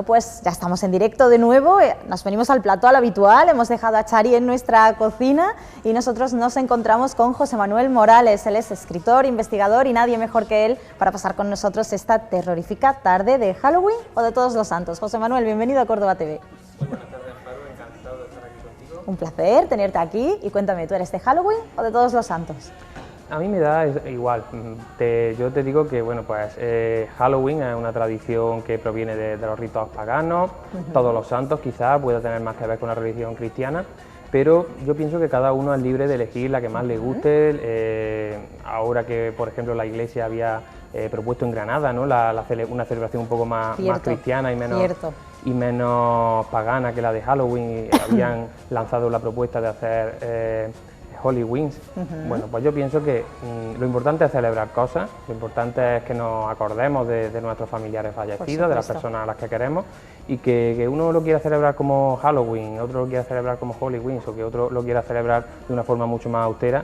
pues ya estamos en directo de nuevo, nos venimos al plató al habitual, hemos dejado a Chari en nuestra cocina y nosotros nos encontramos con José Manuel Morales. Él es escritor, investigador y nadie mejor que él para pasar con nosotros esta terrorífica tarde de Halloween o de Todos los Santos. José Manuel, bienvenido a Córdoba TV. Buenas tardes, Amparo, encantado de estar aquí contigo. Un placer tenerte aquí y cuéntame, ¿tú eres de Halloween o de Todos los Santos? A mí me da igual, yo te digo que bueno, pues Halloween es una tradición que proviene de los ritos paganos, Todos los Santos quizás pueda tener más que ver con la religión cristiana, pero yo pienso que cada uno es libre de elegir la que más le guste. Ahora que por ejemplo la Iglesia había propuesto en Granada, ¿no? Una celebración un poco más cristiana y menos pagana que la de Halloween, y habían lanzado la propuesta de hacer Halloween's. Bueno, pues yo pienso que lo importante es celebrar cosas, lo importante es que nos acordemos de nuestros familiares fallecidos, de las personas a las que queremos, y que uno lo quiera celebrar como Halloween, otro lo quiera celebrar como Halloween's, o que otro lo quiera celebrar de una forma mucho más austera,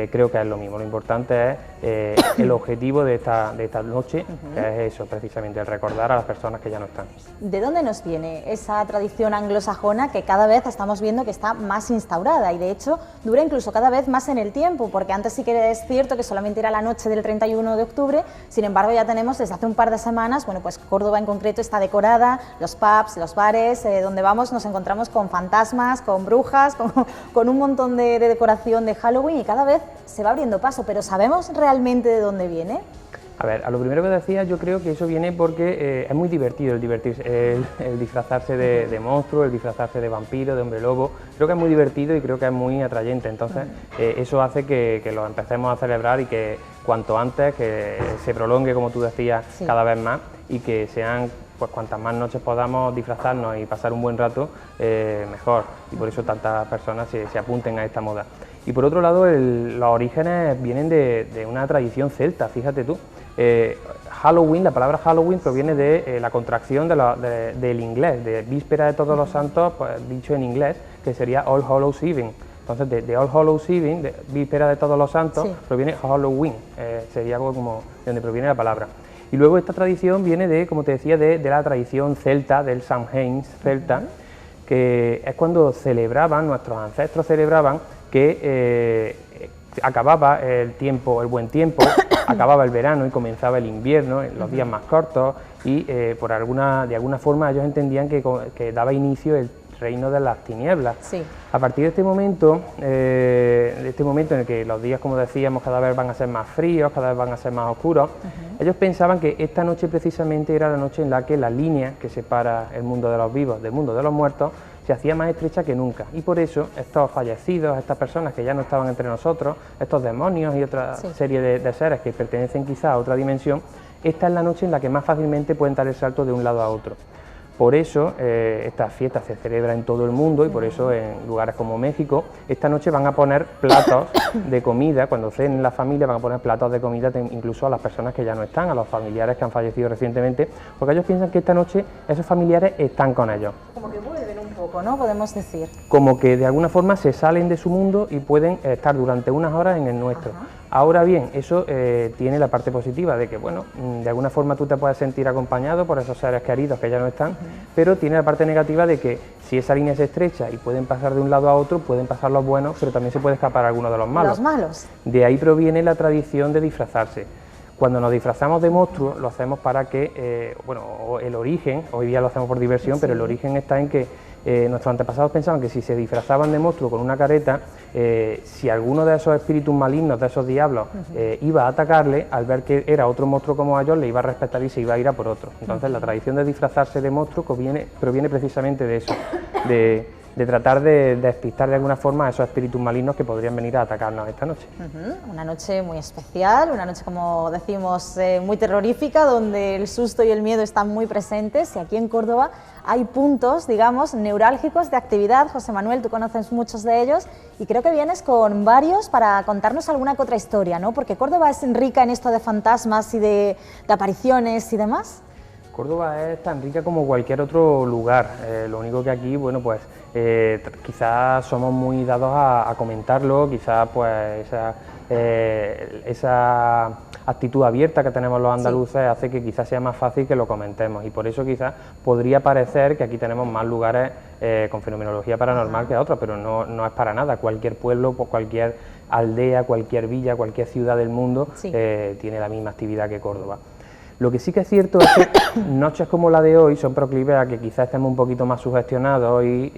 creo que es lo mismo. Lo importante es el objetivo de esta noche, que es eso, precisamente, el recordar a las personas que ya no están. ¿De dónde nos viene esa tradición anglosajona que cada vez estamos viendo que está más instaurada y de hecho dura incluso cada vez más en el tiempo? Porque antes sí que es cierto que solamente era la noche del 31 de octubre, sin embargo ya tenemos desde hace un par de semanas, bueno, pues Córdoba en concreto está decorada, los pubs, los bares, donde vamos nos encontramos con fantasmas, con brujas, con un montón de decoración de Halloween y cada vez se va abriendo paso, pero ¿sabemos realmente de dónde viene? A ver, a lo primero que decía, yo creo que eso viene porque es muy divertido el disfrazarse de monstruo, el disfrazarse de vampiro, de hombre lobo. Creo que es muy divertido y creo que es muy atrayente. Entonces, eso hace que lo empecemos a celebrar y que cuanto antes, que se prolongue, como tú decías, cada vez más y que sean, pues cuantas más noches podamos disfrazarnos y pasar un buen rato, mejor. Y por eso tantas personas se apunten a esta moda. Y por otro lado, los orígenes vienen de una tradición celta, fíjate tú. Halloween, la palabra Halloween proviene de la contracción del inglés, de víspera de Todos los Santos, pues, dicho en inglés, que sería All Hallows Eve. Entonces, de All Hallows Eve, de víspera de Todos los Santos, proviene Halloween, sería algo como de donde proviene la palabra. Y luego esta tradición viene de, como te decía, de la tradición celta, del Samhain celta, que es cuando nuestros ancestros celebraban que acababa el buen tiempo, acababa el verano y comenzaba el invierno, los días más cortos, y de alguna forma ellos entendían que daba inicio el reino de las tinieblas. A partir de este momento en el que los días, como decíamos, cada vez van a ser más fríos, cada vez van a ser más oscuros, ellos pensaban que esta noche precisamente era la noche en la que la línea que separa el mundo de los vivos del mundo de los muertos se hacía más estrecha que nunca, y por eso estos fallecidos, estas personas que ya no estaban entre nosotros, estos demonios y otra serie de seres que pertenecen quizá a otra dimensión, esta es la noche en la que más fácilmente pueden dar el salto de un lado a otro. Por eso esta fiesta se celebra en todo el mundo y por eso en lugares como México esta noche van a poner platos de comida, cuando cenen la familia van a poner platos de comida incluso a las personas que ya no están, a los familiares que han fallecido recientemente, porque ellos piensan que esta noche esos familiares están con ellos. Como que vuelven un poco, ¿no? Podemos decir. Como que de alguna forma se salen de su mundo y pueden estar durante unas horas en el nuestro. Ahora bien, eso tiene la parte positiva de que, bueno, de alguna forma tú te puedes sentir acompañado por esos seres queridos que ya no están, pero tiene la parte negativa de que si esa línea es estrecha y pueden pasar de un lado a otro, pueden pasar los buenos, pero también se puede escapar alguno de los malos. Los malos. De ahí proviene la tradición de disfrazarse. Cuando nos disfrazamos de monstruos, lo hacemos para que, el origen, hoy día lo hacemos por diversión, pero el origen está en que nuestros antepasados pensaban que si se disfrazaban de monstruo con una careta, si alguno de esos espíritus malignos, de esos diablos, iba a atacarle, al ver que era otro monstruo como ellos, le iba a respetar y se iba a ir a por otro. Entonces la tradición de disfrazarse de monstruo proviene precisamente de eso, de tratar de despistar de alguna forma a esos espíritus malignos que podrían venir a atacarnos esta noche. Una noche muy especial, una noche, como decimos, muy terrorífica, donde el susto y el miedo están muy presentes, y aquí en Córdoba hay puntos, digamos, neurálgicos de actividad. José Manuel, tú conoces muchos de ellos y creo que vienes con varios para contarnos alguna que otra historia, ¿no? Porque Córdoba es rica en esto de fantasmas y de apariciones y demás. Córdoba es tan rica como cualquier otro lugar, lo único que aquí, bueno, pues quizás somos muy dados a comentarlo, quizás pues esa actitud abierta que tenemos los andaluces hace que quizás sea más fácil que lo comentemos, y por eso quizás podría parecer que aquí tenemos más lugares con fenomenología paranormal que otros, pero no es para nada. Cualquier pueblo, cualquier aldea, cualquier villa, cualquier ciudad del mundo tiene la misma actividad que Córdoba. Lo que sí que es cierto es que noches como la de hoy son proclives a que quizás estemos un poquito más sugestionados y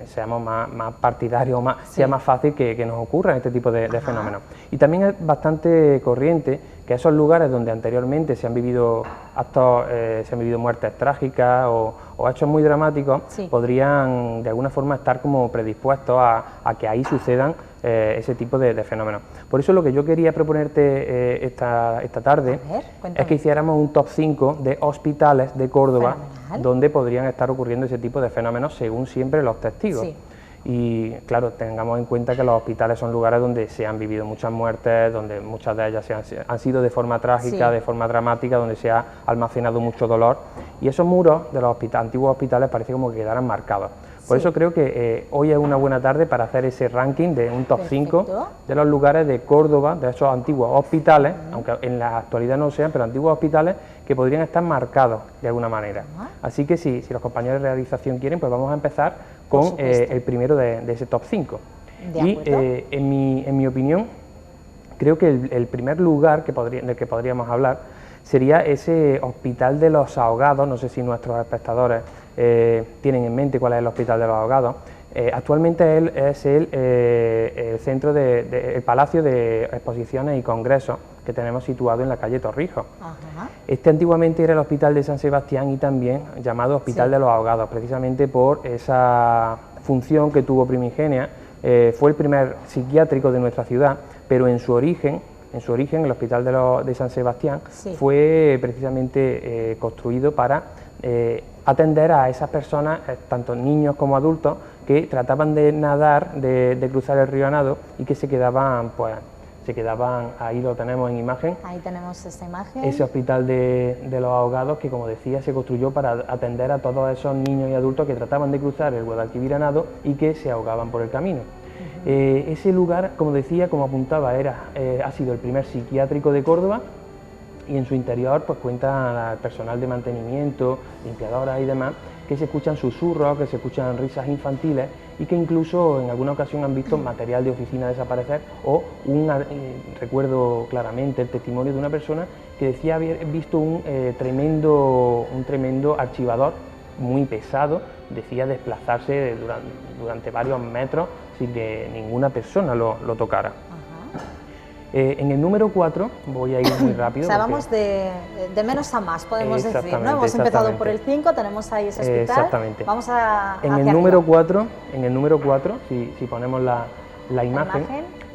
seamos más partidarios, sea más fácil que nos ocurran este tipo de fenómenos. Y también es bastante corriente que esos lugares donde anteriormente se han vivido actos, se han vivido muertes trágicas o hechos muy dramáticos, podrían de alguna forma estar como predispuestos a que ahí sucedan ese tipo de fenómenos. Por eso lo que yo quería proponerte esta tarde es que hiciéramos un top 5 de hospitales de Córdoba donde podrían estar ocurriendo ese tipo de fenómenos según siempre los testigos. Y claro, tengamos en cuenta que los hospitales son lugares donde se han vivido muchas muertes, donde muchas de ellas han sido de forma trágica, de forma dramática, donde se ha almacenado mucho dolor, y esos muros de los antiguos hospitales parece como que quedaran marcados. Por eso creo que hoy es una buena tarde para hacer ese ranking de un top 5 de los lugares de Córdoba, de esos antiguos hospitales, aunque en la actualidad no lo sean, pero antiguos hospitales que podrían estar marcados de alguna manera. Así que si los compañeros de realización quieren, pues vamos a empezar con el primero de ese top 5. Y en mi opinión, creo que el primer lugar del que podríamos hablar sería ese Hospital de los Ahogados. No sé si nuestros espectadores tienen en mente cuál es el Hospital de los Ahogados. Actualmente es el centro el Palacio de Exposiciones y Congresos que tenemos situado en la calle Torrijos. Este antiguamente era el Hospital de San Sebastián y también llamado Hospital de los Ahogados, precisamente por esa función que tuvo primigenia. Fue el primer psiquiátrico de nuestra ciudad, pero en su origen el Hospital de San Sebastián fue precisamente construido para atender a esas personas, tanto niños como adultos, que trataban de nadar, de cruzar el río a nado y que se quedaban, ahí lo tenemos en imagen. Ahí tenemos esta imagen. Ese Hospital de los Ahogados que, como decía, se construyó para atender a todos esos niños y adultos que trataban de cruzar el Guadalquivir a nado y que se ahogaban por el camino. Ese lugar, como decía, como apuntaba, ha sido el primer psiquiátrico de Córdoba, y en su interior pues cuenta al personal de mantenimiento, limpiadoras y demás, que se escuchan susurros, que se escuchan risas infantiles y que incluso en alguna ocasión han visto material de oficina desaparecer, o recuerdo claramente el testimonio de una persona que decía haber visto un tremendo archivador muy pesado, decía desplazarse durante varios metros sin que ninguna persona lo tocara. En el número 4, voy a ir muy rápido. O sea, vamos de menos a más, podemos decir, ¿no? Hemos empezado por el 5, tenemos ahí ese hospital. Exactamente. Vamos a en el número 4, si ponemos la imagen,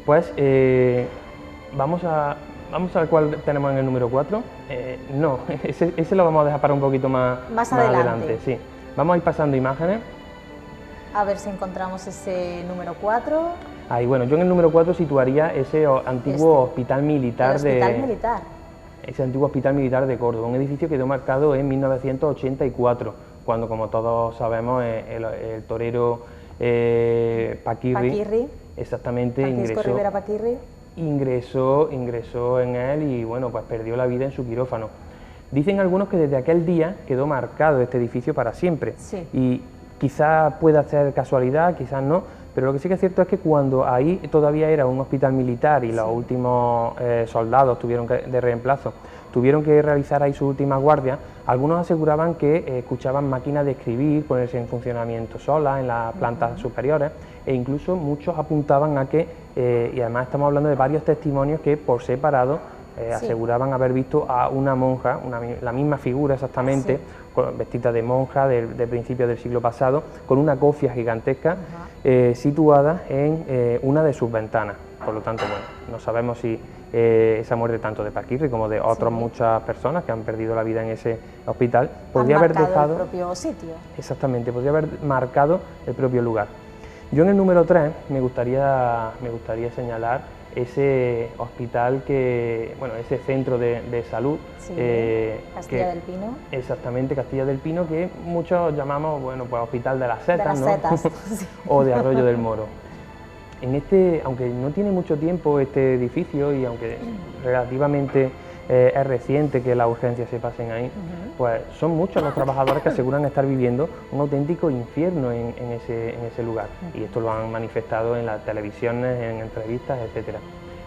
pues vamos a ver cuál tenemos en el número 4. No, ese lo vamos a dejar para un poquito más adelante. Sí. Vamos a ir pasando imágenes. A ver si encontramos ese número 4. Ahí, bueno, yo en el número 4 situaría ese antiguo hospital militar ese antiguo hospital militar de Córdoba, un edificio que quedó marcado en 1984, cuando, como todos sabemos, el torero Paquirri, exactamente, Francisco Rivera Paquirri, ingresó en él y bueno, pues perdió la vida en su quirófano. Dicen algunos que desde aquel día quedó marcado este edificio para siempre, y quizás pueda ser casualidad, quizás no. Pero lo que sí que es cierto es que cuando ahí todavía era un hospital militar y los últimos soldados de reemplazo tuvieron que realizar ahí sus últimas guardias, algunos aseguraban que escuchaban máquinas de escribir ponerse en funcionamiento solas en las plantas superiores, e incluso muchos apuntaban a que, y además estamos hablando de varios testimonios que por separado aseguraban haber visto a una monja, la misma figura exactamente, vestida de monja de principios del siglo pasado, con una cofia gigantesca situada en una de sus ventanas. Por lo tanto, bueno, no sabemos si esa muerte tanto de Paquirri como de otras muchas personas que han perdido la vida en ese hospital podría haber dejado el propio sitio. Exactamente, podría haber marcado el propio lugar. Yo en el número 3 me gustaría señalar ese hospital ese centro de salud, Castilla del Pino. Exactamente, Castilla del Pino, que muchos llamamos, bueno, pues Hospital de las Setas, ¿no? O de Arroyo del Moro. aunque no tiene mucho tiempo este edificio y aunque relativamente es reciente que las urgencias se pasen ahí, pues son muchos los trabajadores que aseguran estar viviendo un auténtico infierno en ese lugar, y esto lo han manifestado en las televisiones, en entrevistas, etcétera.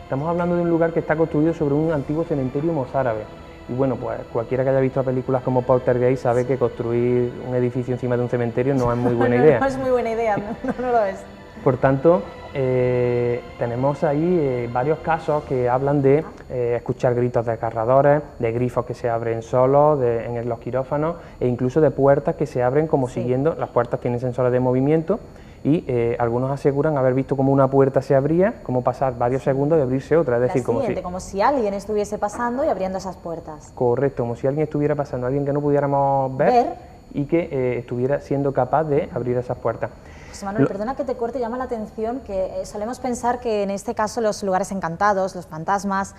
Estamos hablando de un lugar que está construido sobre un antiguo cementerio mozárabe, y bueno, pues cualquiera que haya visto películas como Poltergeist sabe que construir un edificio encima de un cementerio no es muy buena idea. No es muy buena idea, no lo es. Por tanto, tenemos ahí varios casos que hablan de escuchar gritos desgarradores, de grifos que se abren solos en los quirófanos, e incluso de puertas que se abren como siguiendo. Las puertas tienen sensores de movimiento y algunos aseguran haber visto como una puerta se abría, como pasar varios segundos y abrirse otra, es decir, como si alguien estuviese pasando y abriendo esas puertas. Correcto, como si alguien estuviera pasando, alguien que no pudiéramos ver y que estuviera siendo capaz de abrir esas puertas. José Manuel, perdona que te corte, llama la atención que solemos pensar que en este caso los lugares encantados, los fantasmas,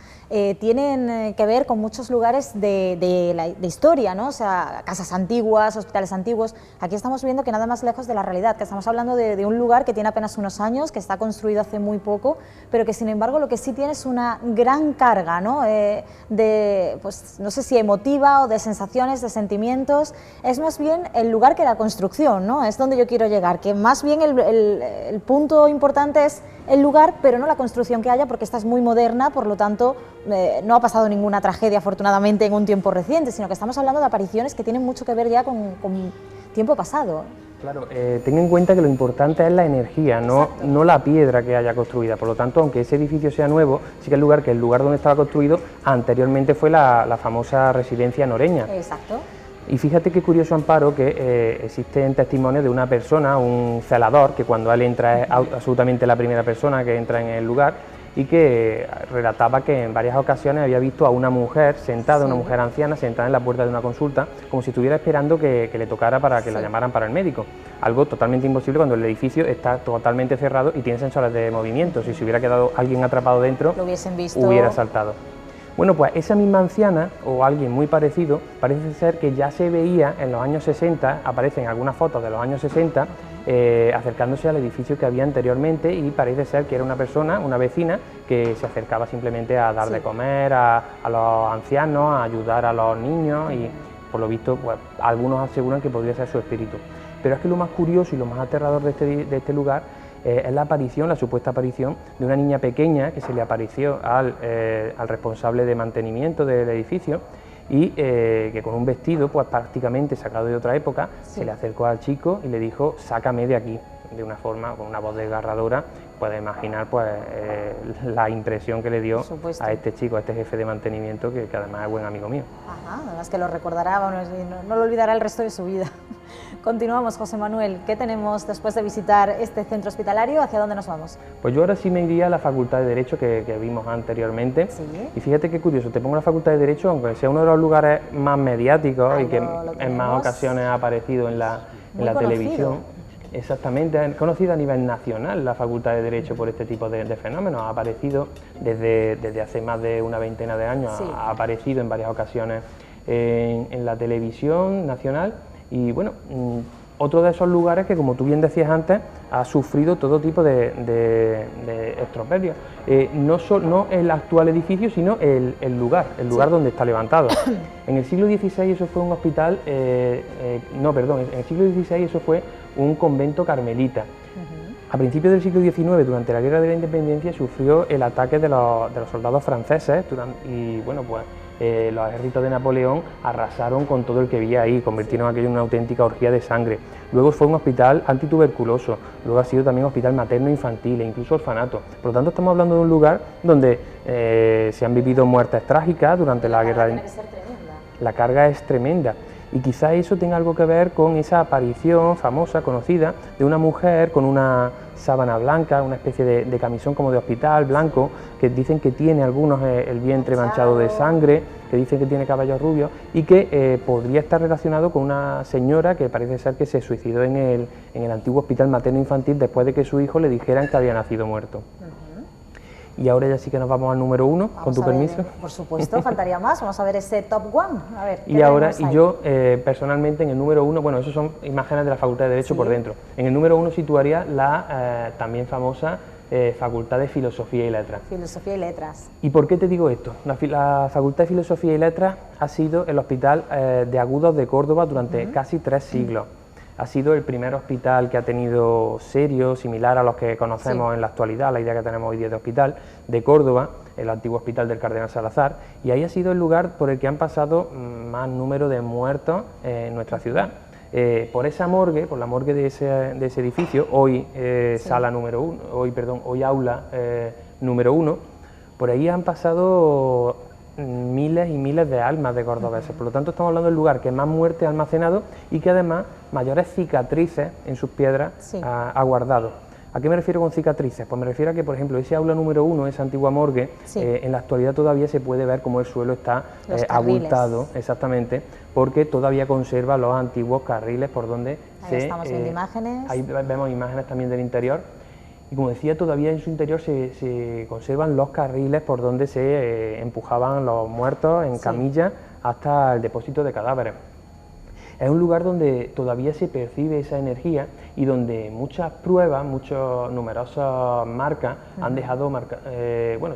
tienen que ver con muchos lugares de historia, ¿no? O sea, casas antiguas, hospitales antiguos. Aquí estamos viendo que nada más lejos de la realidad, que estamos hablando de un lugar que tiene apenas unos años, que está construido hace muy poco, pero que sin embargo lo que sí tiene es una gran carga, ¿no? Pues no sé si emotiva o de sensaciones, de sentimientos. Es más bien el lugar que la construcción, ¿no? Es donde yo quiero llegar, que más bien el punto importante es el lugar, pero no la construcción que haya, porque esta es muy moderna, por lo tanto no ha pasado ninguna tragedia afortunadamente en un tiempo reciente, sino que estamos hablando de apariciones que tienen mucho que ver ya con tiempo pasado. Claro, ten en cuenta que lo importante es la energía, no la piedra que haya construida. Por lo tanto, aunque ese edificio sea nuevo, sí que el lugar donde estaba construido anteriormente fue la famosa residencia noreña. Exacto. Y fíjate qué curioso, Amparo, que existen testimonios de una persona, un celador, que cuando él entra es absolutamente la primera persona que entra en el lugar, y que relataba que en varias ocasiones había visto a una mujer sentada, una mujer anciana, sentada en la puerta de una consulta, como si estuviera esperando que le tocara para que la llamaran para el médico. Algo totalmente imposible cuando el edificio está totalmente cerrado y tiene sensores de movimiento. Si se hubiera quedado alguien atrapado dentro, lo hubiesen visto, hubiera saltado. Bueno, pues esa misma anciana, o alguien muy parecido, parece ser que ya se veía en los años 60, aparecen algunas fotos de los años 60, acercándose al edificio que había anteriormente, y parece ser que era una persona, una vecina, que se acercaba simplemente a dar de comer a los ancianos, a ayudar a los niños, y por lo visto, pues, algunos aseguran que podría ser su espíritu. Pero es que lo más curioso y lo más aterrador de este lugar es la supuesta aparición de una niña pequeña que se le apareció al responsable de mantenimiento del edificio, y que con un vestido pues prácticamente sacado de otra época, se le acercó al chico y le dijo: sácame de aquí, de una forma, con una voz desgarradora. Puedes imaginar pues la impresión que le dio a este chico, a este jefe de mantenimiento, que además es buen amigo mío. Ajá, además que lo recordará, no lo olvidará el resto de su vida. Continuamos, José Manuel, ¿qué tenemos después de visitar este centro hospitalario? ¿Hacia dónde nos vamos? Pues yo ahora sí me iría a la Facultad de Derecho que vimos anteriormente. ¿Sí? Y fíjate qué curioso, te pongo la Facultad de Derecho, aunque sea uno de los lugares más mediáticos y que en más ocasiones ha aparecido en la televisión. Exactamente, es conocida a nivel nacional la Facultad de Derecho por este tipo de fenómenos. Ha aparecido desde hace más de una veintena de años, ha aparecido en varias ocasiones en la televisión nacional, y bueno, otro de esos lugares que, como tú bien decías antes, ha sufrido todo tipo de estroperios. No el actual edificio, sino el lugar donde está levantado. En el siglo XVI eso fue un hospital, en el siglo XVI eso fue un convento carmelita. A principios del siglo XIX, durante la Guerra de la Independencia, sufrió el ataque de los soldados franceses, y bueno, pues los ejércitos de Napoleón arrasaron con todo el que había ahí, convirtieron aquello en una auténtica orgía de sangre. Luego fue un hospital antituberculoso, luego ha sido también hospital materno-infantil e incluso orfanato. Por lo tanto, estamos hablando de un lugar donde se han vivido muertes trágicas durante la guerra. La carga es tremenda. Y quizá eso tenga algo que ver con esa aparición famosa, conocida, de una mujer con una sábana blanca, una especie de camisón como de hospital blanco, que dicen que tiene algunos el vientre manchado de sangre, que dicen que tiene cabellos rubios, y que podría estar relacionado con una señora que parece ser que se suicidó en el antiguo hospital materno-infantil después de que su hijo le dijeran que había nacido muerto. Y ahora ya sí que nos vamos al número 1, con tu permiso. Por supuesto, faltaría más, vamos a ver ese top 1. A ver, y ahora, y yo personalmente en el número 1, bueno, eso son imágenes de la Facultad de Derecho por dentro. En el número 1 situaría la también famosa Facultad de Filosofía y Letras. Filosofía y Letras. ¿Y por qué te digo esto? La Facultad de Filosofía y Letras ha sido el hospital de agudos de Córdoba durante casi 3 siglos. Ha sido el primer hospital que ha tenido serio, similar a los que conocemos en la actualidad, la idea que tenemos hoy día de hospital, de Córdoba, el antiguo hospital del Cardenal Salazar, y ahí ha sido el lugar por el que han pasado más número de muertos en nuestra ciudad. Por esa morgue, por la morgue de ese edificio, hoy sala número 1, hoy aula número 1, por ahí han pasado miles y miles de almas de cordobeses. Por lo tanto, estamos hablando del lugar que más muerte ha almacenado y que además mayores cicatrices en sus piedras ha guardado. ¿A qué me refiero con cicatrices? Pues me refiero a que, por ejemplo, ese aula número 1, esa antigua morgue, en la actualidad todavía se puede ver cómo el suelo está abultado, exactamente, porque todavía conserva los antiguos carriles por donde estamos viendo imágenes. Ahí vemos imágenes también del interior. Y como decía, todavía en su interior se conservan los carriles por donde se empujaban los muertos en camilla hasta el depósito de cadáveres. Es un lugar donde todavía se percibe esa energía y donde muchas pruebas, numerosas marcas han dejado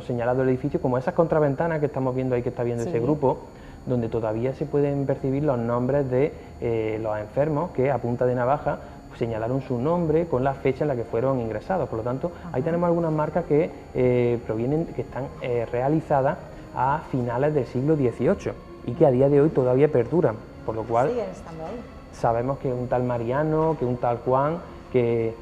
señalado el edificio, como esas contraventanas que estamos viendo ahí, que está viendo ese grupo, donde todavía se pueden percibir los nombres de los enfermos que a punta de navaja señalaron su nombre con la fecha en la que fueron ingresados. Por lo tanto, ahí tenemos algunas marcas que están realizadas a finales del siglo XVIII y que a día de hoy todavía perduran, por lo cual sabemos que un tal Mariano, que un tal Juan, que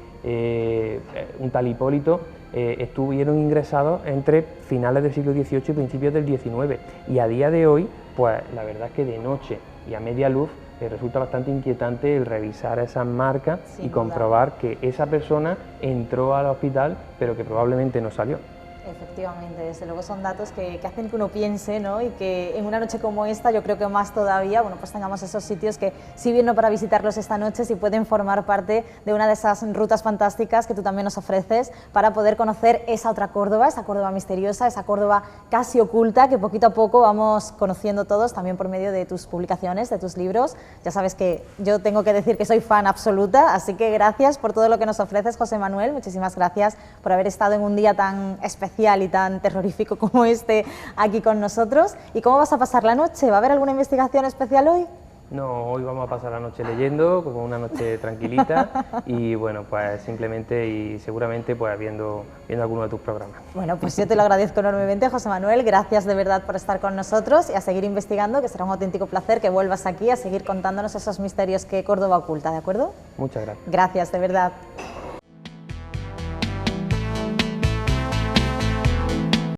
un tal Hipólito estuvieron ingresados entre finales del siglo XVIII y principios del XIX, y a día de hoy, pues la verdad es que de noche y a media luz resulta bastante inquietante el revisar esas marcas y comprobar que esa persona entró al hospital pero que probablemente no salió. Efectivamente, desde luego son datos que hacen que uno piense, ¿no? Y que en una noche como esta, yo creo que más todavía, bueno, pues tengamos esos sitios que, si bien no para visitarlos esta noche, sí pueden formar parte de una de esas rutas fantásticas que tú también nos ofreces para poder conocer esa otra Córdoba, esa Córdoba misteriosa, esa Córdoba casi oculta, que poquito a poco vamos conociendo todos, también por medio de tus publicaciones, de tus libros. Ya sabes que yo tengo que decir que soy fan absoluta, así que gracias por todo lo que nos ofreces, José Manuel, muchísimas gracias por haber estado en un día tan especial y tan terrorífico como este aquí con nosotros. ¿Y cómo vas a pasar la noche? ¿Va a haber alguna investigación especial hoy? No, hoy vamos a pasar la noche leyendo, como una noche tranquilita y bueno, pues simplemente y seguramente pues viendo alguno de tus programas. Bueno, pues yo te lo agradezco enormemente, José Manuel, gracias de verdad por estar con nosotros y a seguir investigando, que será un auténtico placer que vuelvas aquí a seguir contándonos esos misterios que Córdoba oculta, ¿de acuerdo? Muchas gracias. Gracias, de verdad.